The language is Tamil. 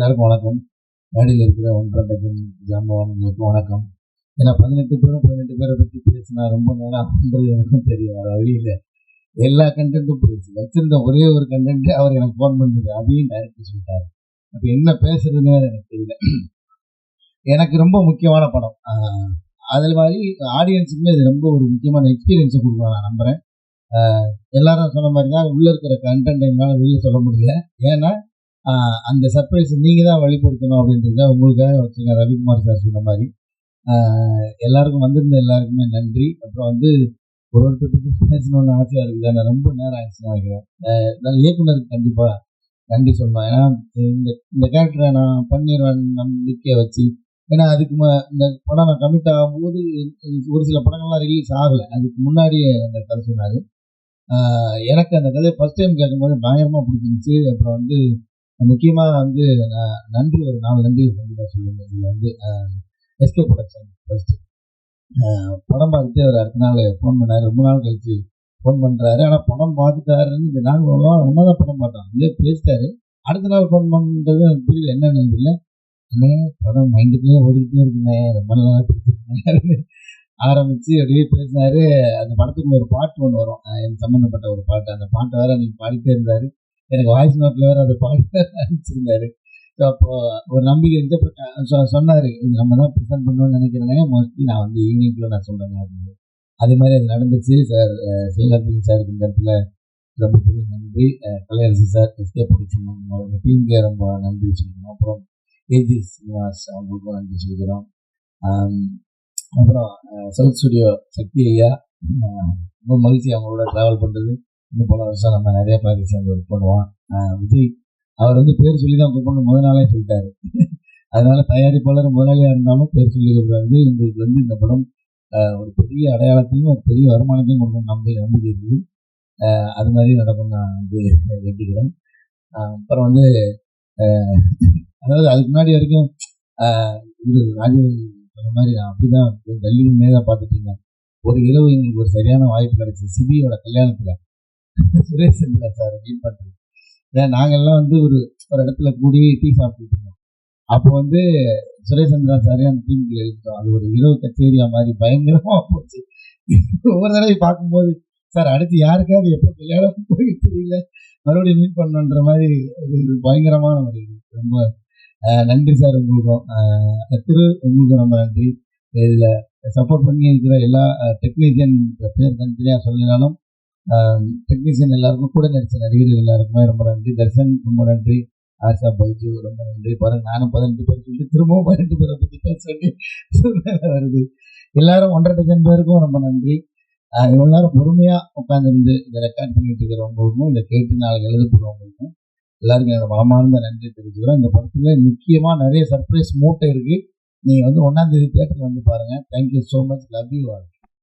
எல்லாருக்கும் வணக்கம். மேடையில் இருக்கிற 1.5 டஜன் ஜாம்பவான்களுக்கும் வணக்கம். ஏன்னா 18 பேரை பற்றி பேசினா ரொம்ப நேரம் ஆகுன்றது எனக்கும் தெரியும். வேறு வழி இல்லை. எல்லா கண்டென்ட்டும் போயிடுச்சு. வச்சிருந்த ஒரே ஒரு கண்டென்ட் அவர் எனக்கு ஃபோன் பண்ணுது, அதையும் டைரக்டர் சொல்லிட்டாரு. அப்போ என்ன பேசுறதுன்னு எனக்கு தெரியல. எனக்கு ரொம்ப முக்கியமான படம். அதில் மாதிரி ஆடியன்ஸுக்குமே இது ரொம்ப ஒரு முக்கியமான எக்ஸ்பீரியன்ஸை கொடுக்கலாம் நான் நம்புகிறேன். எல்லாரும் சொன்ன மாதிரி தான் உள்ளே இருக்கிற கண்டென்ட் என்னால் வெளியே சொல்ல முடியல. ஏன்னா அந்த சர்ப்ரைஸ் நீங்கள் தான் வெளிப்படுத்தணும் அப்படின்றத உங்களுக்காக வச்சுங்க. ரவிக்குமார் சார் சொன்ன மாதிரி எல்லாருக்கும் வந்திருந்த எல்லாருக்குமே நன்றி. அப்புறம் ஒருத்தர் பற்றி பேசணும்னு ஆசையாக இருக்குது. நான் ரொம்ப நேரம் ஆயிடுச்சுன்னு நினைக்கிறேன். நான் இயக்குனருக்கு கண்டிப்பாக நன்றி சொல்லணும். ஏன்னா இந்த கேரக்டரை நான் பண்ணிடுவேன் நம்பிக்கையை வச்சு. ஏன்னா அதுக்கு இந்த படம் நான் கமிட் ஆகும்போது ஒரு சில படங்கள்லாம் ரிலீஸ் ஆகலை. அதுக்கு முன்னாடியே அந்த கதை சொன்னார். எனக்கு அந்த கதையை ஃபஸ்ட் டைம் கேட்கும்போது பயங்கரமாக பிடிச்சிருந்துச்சு. அப்புறம் முக்கியமாக நான் நன்றி ஒரு 4 நன்றி கண்டிப்பாக சொல்லுங்கள். இதில் எஸ்கே ப்ரொடக்ஷன் ஃபஸ்ட்டு படம் பார்த்துட்டு அவர் அடுத்த நாள் ஃபோன் பண்ணார். ரொம்ப நாள் கழிச்சு ஃபோன் பண்ணுறாரு. ஆனால் படம் பார்த்துட்டாருன்னு இந்த நாங்கள் ஒன்றா தான் படம் பார்த்தோம். அப்படியே பேசிட்டாரு. அடுத்த நாள் ஃபோன் பண்ணுறது எனக்கு புரியல, என்னன்னு இல்லை. என்ன படம் மைண்டுக்குள்ளே ஓடிக்கிட்டே இருக்குங்க, ரொம்ப நல்லா பிடிச்சிருக்கேன் ஆரம்பித்து அப்படியே பேசினார். அந்த படத்துக்கு ஒரு பாட்டு ஒன்று வரும், எனக்கு சம்மந்தப்பட்ட ஒரு பாட்டு. அந்த பாட்டை வேறு அன்றைக்கி பாடிட்டே இருந்தார். எனக்கு வாய்ஸ் நோட்டில் வேறு அதை பாட்டு அனுப்பிச்சிருந்தாரு. ஸோ அப்போது ஒரு நம்பிக்கை இருந்து சொன்னார், நம்ம தான் ப்ரெசென்ட் பண்ணணும்னு நினைக்கிறேனே, மோஸ்ட்லி நான் ஈவினிங்குள்ளே நான் சொல்கிறேங்க அப்படின்னு. அதே மாதிரி அது நடந்துச்சு. சார் சிவகார்த்திகேயன் சாருக்கு இந்த இடத்துல ரொம்ப பெரிய நன்றி. கலையரசு சார், எஸ்கே ப்ரொடக்ஷன் டீமுக்கே ரொம்ப நன்றி சொல்லிக்கிறோம். அப்புறம் ஏஜி சீனிவாஸ் அவங்களுக்கும் நன்றி சொல்லிக்கிறோம். அப்புறம் சவுத் ஸ்டுடியோ சக்தி ஐயா, ரொம்ப மகிழ்ச்சி அவங்களோட ட்ராவல் பண்ணுறது. இன்னும் போன வருஷம் நம்ம நிறைய பேக்கேஜ் சேர்ந்து ஒர்க் பண்ணுவோம். விஜய் அவர் பேர் சொல்லி தான் கூப்பிடணும் முதல் நாளே சொல்லிட்டாரு. அதனால தயாரிப்பாளர் முதலாளியாக இருந்தாலும் பேர் சொல்லி கூப்பிடாது. உங்களுக்கு இந்த படம் ஒரு பெரிய அடையாளத்தையும் ஒரு பெரிய வருமானத்தையும் கொடுக்கணும் நம்பிக்கை இருக்குது. அது மாதிரி நடக்கும் நான் வேண்டிக்கிறேன். அப்புறம் அதாவது அதுக்கு முன்னாடி வரைக்கும் ராஜு சொன்ன மாதிரி நான் அப்படி தான் டெல்லியும் நேராக பார்த்துட்டு இருந்தேன். ஒரு இரவு எங்களுக்கு ஒரு சரியான வாய்ப்பு கிடைச்சி சிபியோட கல்யாணத்தில் சுரேஷ் சந்திரா சார் மீட் பண்ணுறது. ஏன்னா நாங்கள்லாம் ஒரு இடத்துல கூடி டீ சாப்பிட்டுட்டு இருந்தோம். அப்போ சுரேஷ் சந்திரா சாரே அந்த டீமுக்கு எழுதிட்டோம். அது ஒரு இரவு கச்சேரியா மாதிரி பயங்கரமாக போச்சு. ஒவ்வொரு தடவை பார்க்கும்போது சார் அடுத்து யாருக்காவது எப்போ கல்யாணம் போய் தெரியல, மறுபடியும் மீட் பண்ணணுன்ற மாதிரி ஒரு பயங்கரமான ஒரு ரொம்ப நன்றி சார் உங்களுக்கும். உங்களுக்கும் ரொம்ப நன்றி. இதில் சப்போர்ட் பண்ணி இருக்கிற எல்லா டெக்னீஷியன் பேர் தனித்தனியாக சொல்லினாலும் டெக்னீஷியன் எல்லாருக்கும் கூட நடித்த நடிகர்கள் எல்லாருக்குமே ரொம்ப நன்றி. தர்ஷன் ரொம்ப நன்றி. ஆஷா பைஜு ரொம்ப நன்றி. பாருங்க, நானும் 18 பேர் சொல்லிட்டு திரும்பவும் 18 பேரை பற்றி பேச வேண்டிய வருது. எல்லாரும் 1.5 டஜன் பேருக்கும் ரொம்ப நன்றி. இவ்வளோ நேரம் பொறுமையாக உட்காந்துருந்து இதை ரெக்கார்ட் பண்ணிட்டு இருக்கிறவங்களுக்கும் இதை கேட்டு நாளைக்கு எழுதப்படுறவங்களுக்கும் எல்லாருக்கும் என்னோட மனமார்ந்த நன்றி தெரிவிச்சுக்கிறோம். இந்த படத்தில் முக்கியமாக நிறைய சர்ப்ரைஸ் மூட்டை இருக்குது. நீங்கள் 1ஆம் தேதி தியேட்டருக்கு பாருங்கள். Thank you so much. Love you all.